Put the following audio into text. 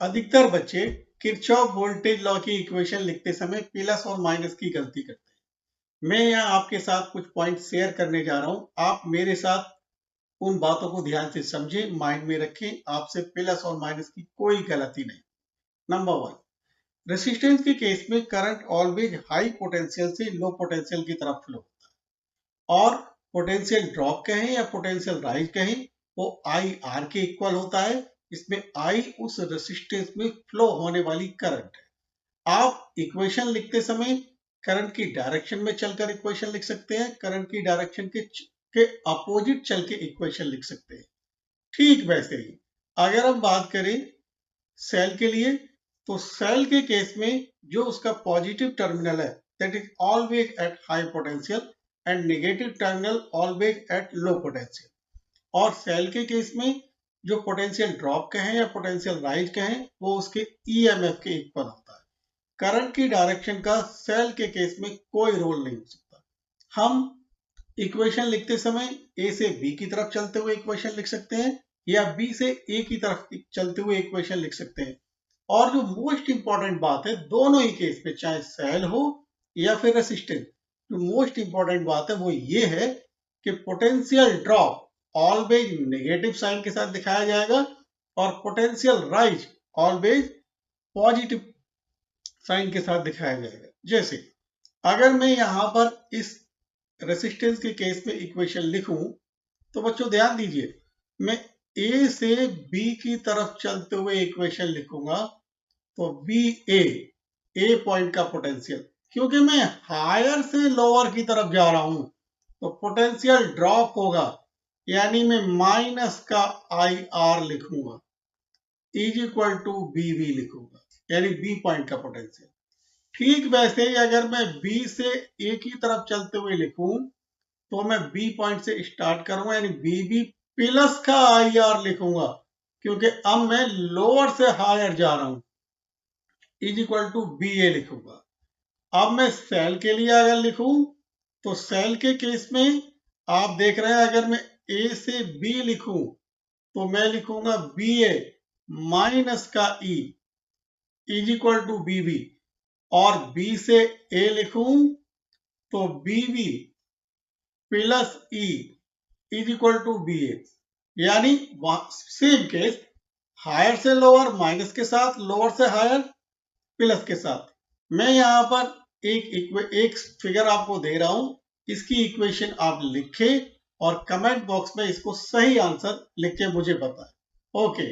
अधिकतर बच्चे Kirchhoff voltage law की इक्वेशन लिखते समय प्लस और माइनस की गलती करते हैं। मैं यहाँ आपके साथ कुछ पॉइंट शेयर करने जा रहा हूँ। आप मेरे साथ उन बातों को ध्यान से समझें, माइंड में रखें। आपसे प्लस और माइनस की कोई गलती नहीं। नंबर वन, रेसिस्टेंस के केस में करंट ऑलवेज हाई पोटेंशियल से लो पोटेंशियल की तरफ फ्लो होता है, और पोटेंशियल ड्रॉप कहें या पोटेंशियल राइज कहें, वो आई आर के इक्वल होता है। इसमें आई उस रेसिस्टेंस में फ्लो होने वाली करंट है। आप इक्वेशन लिखते समय करंट की डायरेक्शन में चलकर इक्वेशन लिख सकते हैं, करंट की डायरेक्शन के अपोजिट चल के इक्वेशन लिख सकते हैं। ठीक वैसे ही अगर हम बात करें सेल के लिए, तो सेल के केस में जो उसका पॉजिटिव टर्मिनल है that is always at high potential and negative terminal always at low potential. और सेल के केस में जो पोटेंशियल ड्रॉप कहें या पोटेंशियल राइज कहें, वो उसके ईएमएफ के इक्वल होता है। करंट की डायरेक्शन का सेल के केस में कोई रोल नहीं हो सकता। हम इक्वेशन लिखते समय ए से बी की तरफ चलते हुए इक्वेशन लिख सकते हैं, या बी से ए की तरफ चलते हुए इक्वेशन लिख सकते हैं। और जो मोस्ट इंपॉर्टेंट बात है दोनों ही केस में, चाहे सेल हो या फिर रेसिस्टेंस, जो मोस्ट इंपॉर्टेंट बात है वो ये है कि potential drop always negative sign के साथ दिखाया जाएगा और potential rise always positive sign के साथ दिखाया जाएगा। जैसे अगर मैं यहां पर इस रेसिस्टेंस के केस में इक्वेशन लिखूं, तो बच्चों ध्यान दीजिए, मैं ए से बी की तरफ चलते हुए इक्वेशन लिखूंगा, तो बी ए पॉइंट का पोटेंशियल, क्योंकि मैं हायर से लोअर की तरफ जा रहा हूं तो पोटेंशियल ड्रॉप होगा, यानी मैं माइनस का आई आर लिखूंगा, is equal to B V लिखूंगा, यानी बी पॉइंट का पोटेंशियल। ठीक वैसे ही अगर मैं बी से ए की तरफ चलते हुए लिखूं, तो मैं बी पॉइंट से स्टार्ट करूंगा, यानी बी बी प्लस का आई आर लिखूंगा, क्योंकि अब मैं लोअर से हायर जा रहा हूं, इज इक्वल टू बी ए लिखूंगा। अब मैं सेल के लिए अगर लिखूं, तो सेल के केस में आप देख रहे हैं, अगर मैं ए से बी लिखूं तो मैं लिखूंगा बी ए माइनस का E is equal to B B, और बी से ए लिखूं तो B B plus E is equal to B A, यानी सेम केस, हायर से लोअर माइनस के साथ, लोअर से हायर प्लस के साथ। मैं यहाँ पर एक फिगर आपको दे रहा हूं, इसकी इक्वेशन आप लिखें और कमेंट बॉक्स में इसको सही आंसर लिख के मुझे बताएं। ओके।